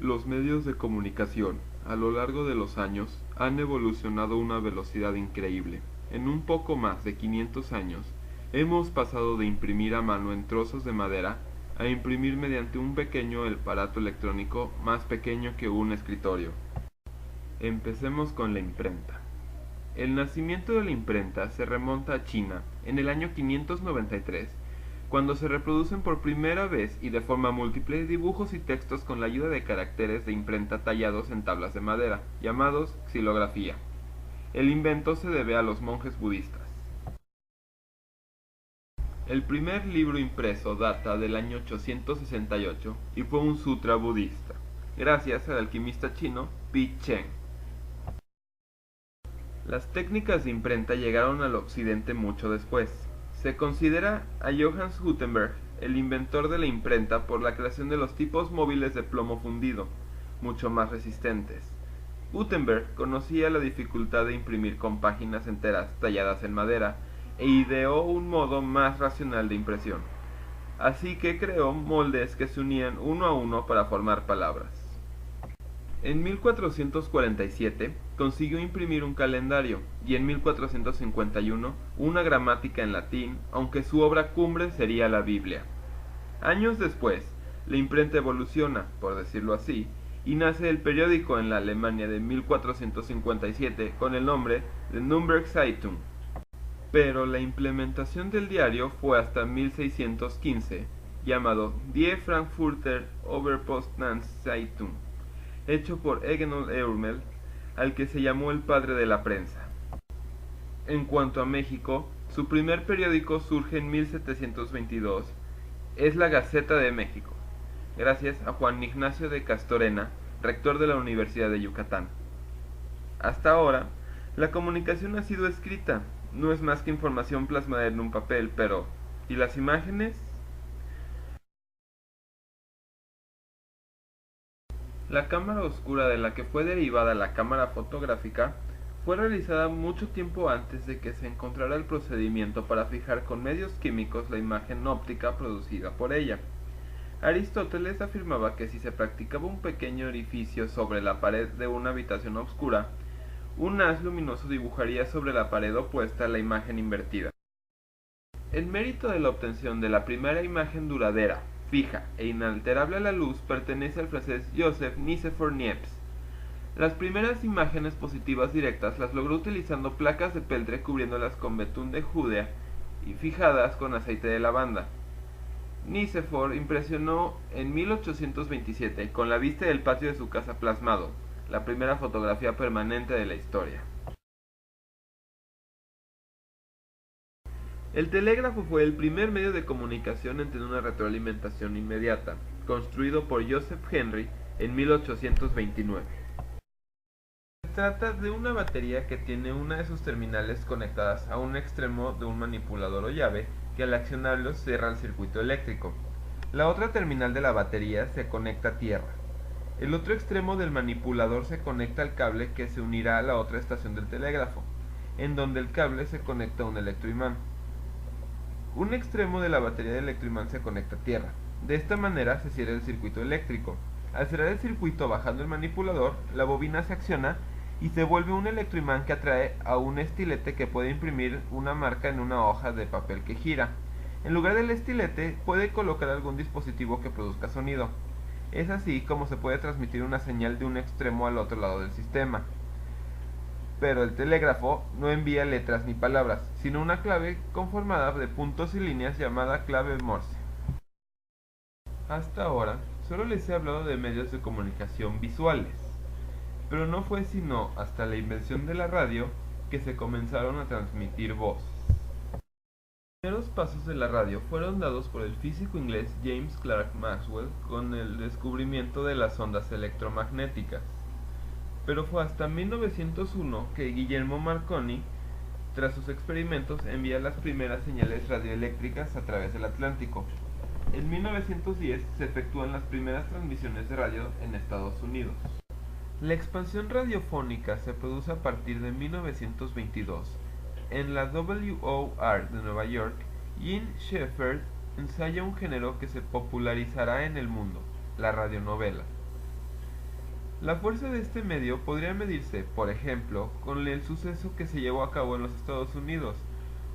Los medios de comunicación, a lo largo de los años, han evolucionado a una velocidad increíble. En un poco más de 500 años, hemos pasado de imprimir a mano en trozos de madera a imprimir mediante un pequeño aparato electrónico más pequeño que un escritorio. Empecemos con la imprenta. El nacimiento de la imprenta se remonta a China en el año 593, cuando se reproducen por primera vez y de forma múltiple dibujos y textos con la ayuda de caracteres de imprenta tallados en tablas de madera, llamados xilografía. El invento se debe a los monjes budistas. El primer libro impreso data del año 868 y fue un sutra budista, gracias al alquimista chino Pi Cheng. Las técnicas de imprenta llegaron al occidente mucho después. Se considera a Johannes Gutenberg el inventor de la imprenta por la creación de los tipos móviles de plomo fundido, mucho más resistentes. Gutenberg conocía la dificultad de imprimir con páginas enteras talladas en madera e ideó un modo más racional de impresión. Así que creó moldes que se unían uno a uno para formar palabras. En 1447 consiguió imprimir un calendario y en 1451 una gramática en latín, aunque su obra cumbre sería la Biblia. Años después, la imprenta evoluciona, por decirlo así, y nace el periódico en la Alemania de 1457 con el nombre de Nürnberg Zeitung. Pero la implementación del diario fue hasta 1615, llamado Die Frankfurter Oberpostanzeitung, hecho por Egenol Eurmel, al que se llamó el padre de la prensa. En cuanto a México, su primer periódico surge en 1722, es la Gaceta de México, gracias a Juan Ignacio de Castorena, rector de la Universidad de Yucatán. Hasta ahora, la comunicación ha sido escrita, no es más que información plasmada en un papel, pero ¿y las imágenes? La cámara oscura de la que fue derivada la cámara fotográfica fue realizada mucho tiempo antes de que se encontrara el procedimiento para fijar con medios químicos la imagen óptica producida por ella. Aristóteles afirmaba que si se practicaba un pequeño orificio sobre la pared de una habitación oscura, un haz luminoso dibujaría sobre la pared opuesta la imagen invertida. El mérito de la obtención de la primera imagen duradera, fija e inalterable a la luz pertenece al francés Joseph Nicéphore Niepce. Las primeras imágenes positivas directas las logró utilizando placas de peltre cubriéndolas con betún de Judea y fijadas con aceite de lavanda. Nicéphore impresionó en 1827 con la vista del patio de su casa plasmado, la primera fotografía permanente de la historia. El telégrafo fue el primer medio de comunicación en tener una retroalimentación inmediata, construido por Joseph Henry en 1829. Se trata de una batería que tiene una de sus terminales conectadas a un extremo de un manipulador o llave que al accionarlo cierra el circuito eléctrico. La otra terminal de la batería se conecta a tierra. El otro extremo del manipulador se conecta al cable que se unirá a la otra estación del telégrafo, en donde el cable se conecta a un electroimán. Un extremo de la batería de electroimán se conecta a tierra. De esta manera se cierra el circuito eléctrico. Al cerrar el circuito bajando el manipulador, la bobina se acciona y se vuelve un electroimán que atrae a un estilete que puede imprimir una marca en una hoja de papel que gira. En lugar del estilete, puede colocar algún dispositivo que produzca sonido. Es así como se puede transmitir una señal de un extremo al otro lado del sistema. Pero el telégrafo no envía letras ni palabras, sino una clave conformada de puntos y líneas llamada clave Morse. Hasta ahora, solo les he hablado de medios de comunicación visuales, pero no fue sino hasta la invención de la radio que se comenzaron a transmitir voces. Los primeros pasos de la radio fueron dados por el físico inglés James Clerk Maxwell con el descubrimiento de las ondas electromagnéticas. Pero fue hasta 1901 que Guillermo Marconi, tras sus experimentos, envía las primeras señales radioeléctricas a través del Atlántico. En 1910 se efectúan las primeras transmisiones de radio en Estados Unidos. La expansión radiofónica se produce a partir de 1922. En la WOR de Nueva York, Jean Shepherd ensaya un género que se popularizará en el mundo, la radionovela. La fuerza de este medio podría medirse, por ejemplo, con el suceso que se llevó a cabo en los Estados Unidos.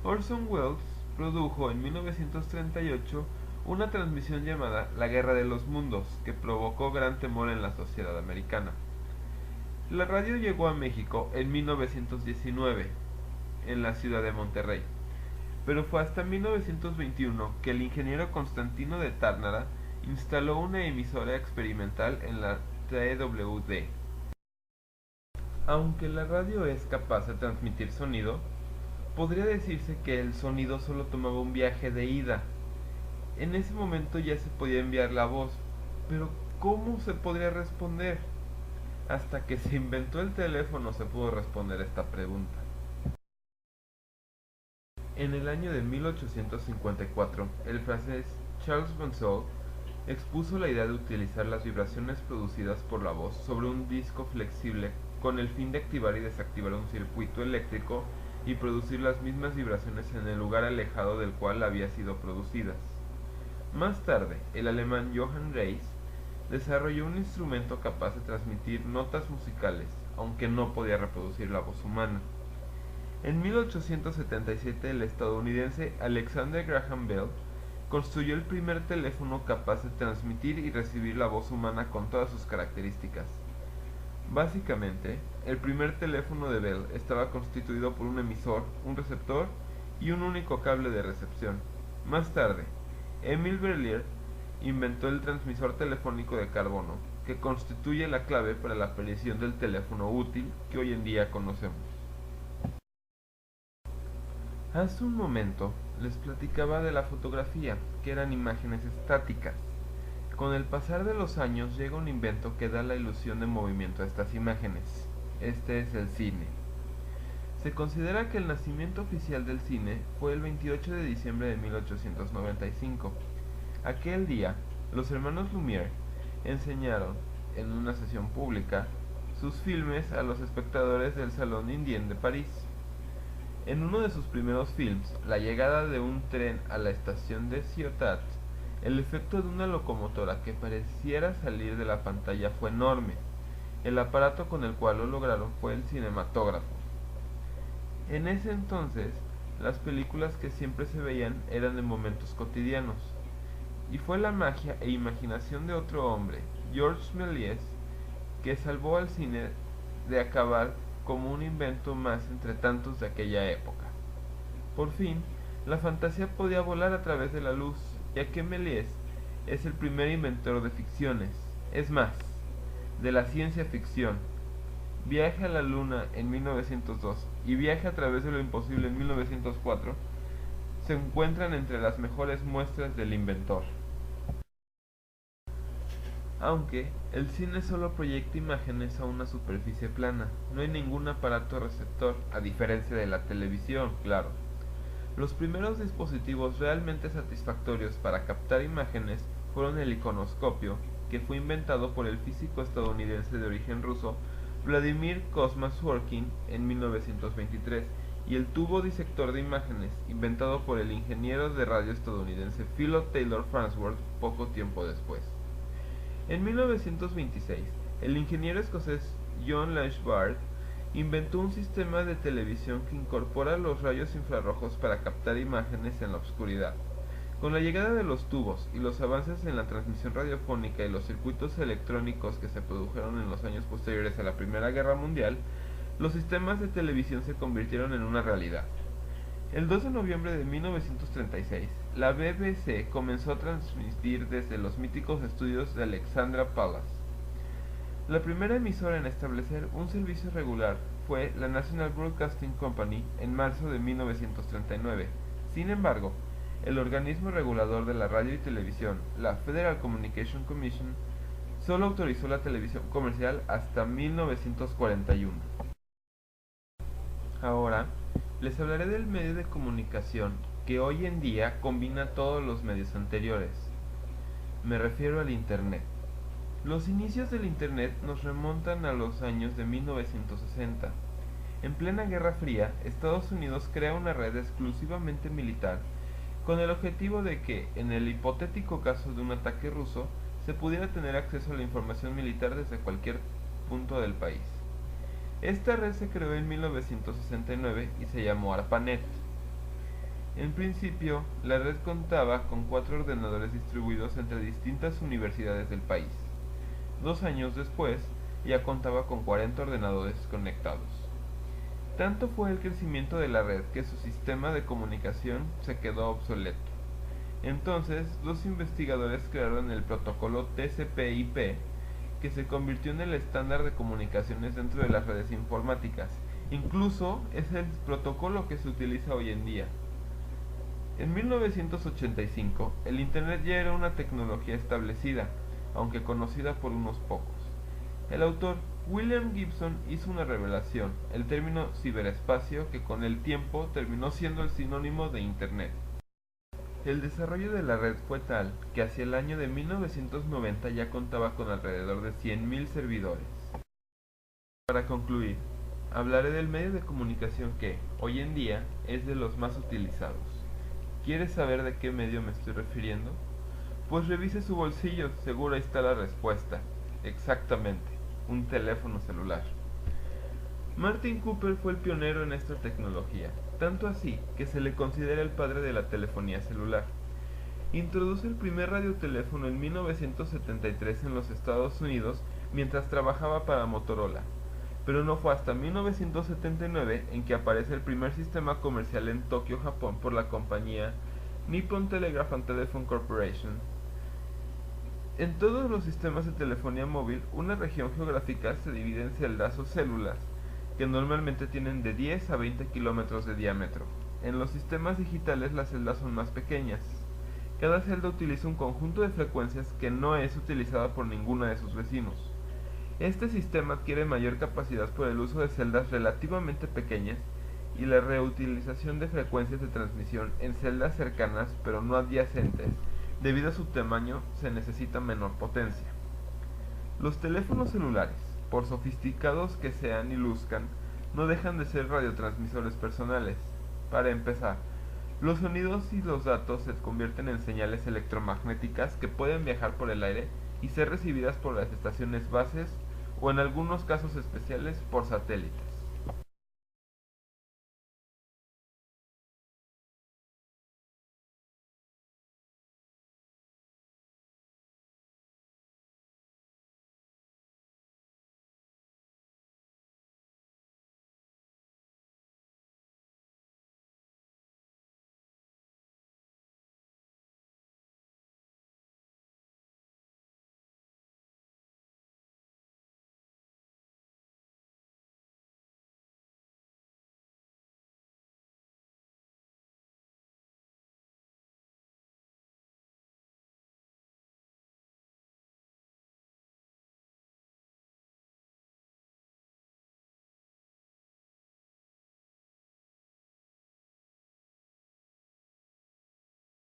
Orson Welles produjo en 1938 una transmisión llamada La Guerra de los Mundos, que provocó gran temor en la sociedad americana. La radio llegó a México en 1919, en la ciudad de Monterrey, pero fue hasta 1921 que el ingeniero Constantino de Tárnara instaló una emisora experimental en la TWD. Aunque la radio es capaz de transmitir sonido, podría decirse que el sonido solo tomaba un viaje de ida. En ese momento ya se podía enviar la voz, pero ¿cómo se podría responder? Hasta que se inventó el teléfono se pudo responder esta pregunta. En el año de 1854, el francés Charles Monceau expuso la idea de utilizar las vibraciones producidas por la voz sobre un disco flexible con el fin de activar y desactivar un circuito eléctrico y producir las mismas vibraciones en el lugar alejado del cual habían sido producidas. Más tarde, el alemán Johann Reis desarrolló un instrumento capaz de transmitir notas musicales, aunque no podía reproducir la voz humana. En 1877, el estadounidense Alexander Graham Bell construyó el primer teléfono capaz de transmitir y recibir la voz humana con todas sus características. Básicamente, el primer teléfono de Bell estaba constituido por un emisor, un receptor y un único cable de recepción. Más tarde, Emil Berlier inventó el transmisor telefónico de carbono, que constituye la clave para la aparición del teléfono útil que hoy en día conocemos. Hace un momento les platicaba de la fotografía, que eran imágenes estáticas. Con el pasar de los años llega un invento que da la ilusión de movimiento a estas imágenes. Este es el cine. Se considera que el nacimiento oficial del cine fue el 28 de diciembre de 1895. Aquel día, los hermanos Lumière enseñaron, en una sesión pública, sus filmes a los espectadores del Salón Indien de París. En uno de sus primeros films, la llegada de un tren a la estación de Ciotat, el efecto de una locomotora que pareciera salir de la pantalla fue enorme. El aparato con el cual lo lograron fue el cinematógrafo. En ese entonces, las películas que siempre se veían eran de momentos cotidianos, y fue la magia e imaginación de otro hombre, Georges Méliès, que salvó al cine de acabar como un invento más entre tantos de aquella época. Por fin, la fantasía podía volar a través de la luz, ya que Méliès es el primer inventor de ficciones, es más, de la ciencia ficción. Viaje a la Luna en 1902 y Viaje a través de lo imposible en 1904 se encuentran entre las mejores muestras del inventor. Aunque el cine solo proyecta imágenes a una superficie plana, no hay ningún aparato receptor, a diferencia de la televisión, claro. Los primeros dispositivos realmente satisfactorios para captar imágenes fueron el iconoscopio, que fue inventado por el físico estadounidense de origen ruso Vladimir Kosma-Zworykin en 1923, y el tubo disector de imágenes, inventado por el ingeniero de radio estadounidense Philo Taylor Farnsworth poco tiempo después. En 1926, el ingeniero escocés John Latchford inventó un sistema de televisión que incorpora los rayos infrarrojos para captar imágenes en la oscuridad. Con la llegada de los tubos y los avances en la transmisión radiofónica y los circuitos electrónicos que se produjeron en los años posteriores a la Primera Guerra Mundial, los sistemas de televisión se convirtieron en una realidad. El 2 de noviembre de 1936, la BBC comenzó a transmitir desde los míticos estudios de Alexandra Palace. La primera emisora en establecer un servicio regular fue la National Broadcasting Company en marzo de 1939. Sin embargo, el organismo regulador de la radio y televisión, la Federal Communication Commission, solo autorizó la televisión comercial hasta 1941. Ahora, les hablaré del medio de comunicación que hoy en día combina todos los medios anteriores. Me refiero al Internet. Los inicios del Internet nos remontan a los años de 1960. En plena Guerra Fría, Estados Unidos crea una red exclusivamente militar con el objetivo de que, en el hipotético caso de un ataque ruso, se pudiera tener acceso a la información militar desde cualquier punto del país. Esta red se creó en 1969 y se llamó ARPANET. En principio, la red contaba con 4 ordenadores distribuidos entre distintas universidades del país. 2 años después, ya contaba con 40 ordenadores conectados. Tanto fue el crecimiento de la red que su sistema de comunicación se quedó obsoleto. Entonces, dos investigadores crearon el protocolo TCP/IP, que se convirtió en el estándar de comunicaciones dentro de las redes informáticas. Incluso es el protocolo que se utiliza hoy en día. En 1985, el Internet ya era una tecnología establecida, aunque conocida por unos pocos. El autor William Gibson hizo una revelación, el término ciberespacio, que con el tiempo terminó siendo el sinónimo de Internet. El desarrollo de la red fue tal que hacia el año de 1990 ya contaba con alrededor de 100.000 servidores. Para concluir, hablaré del medio de comunicación que, hoy en día, es de los más utilizados. ¿Quieres saber de qué medio me estoy refiriendo? Pues revise su bolsillo, seguro ahí está la respuesta. Exactamente, un teléfono celular. Martin Cooper fue el pionero en esta tecnología, tanto así que se le considera el padre de la telefonía celular. Introduce el primer radioteléfono en 1973 en los Estados Unidos mientras trabajaba para Motorola, pero no fue hasta 1979 en que aparece el primer sistema comercial en Tokio, Japón, por la compañía Nippon Telegraph and Telephone Corporation. En todos los sistemas de telefonía móvil, una región geográfica se divide en celdas o células, que normalmente tienen de 10 a 20 kilómetros de diámetro. En los sistemas digitales las celdas son más pequeñas. Cada celda utiliza un conjunto de frecuencias que no es utilizada por ninguna de sus vecinos. Este sistema adquiere mayor capacidad por el uso de celdas relativamente pequeñas y la reutilización de frecuencias de transmisión en celdas cercanas pero no adyacentes. Debido a su tamaño, se necesita menor potencia. Los teléfonos celulares, por sofisticados que sean y luzcan, no dejan de ser radiotransmisores personales. Para empezar, los sonidos y los datos se convierten en señales electromagnéticas que pueden viajar por el aire y ser recibidas por las estaciones bases o en algunos casos especiales por satélite.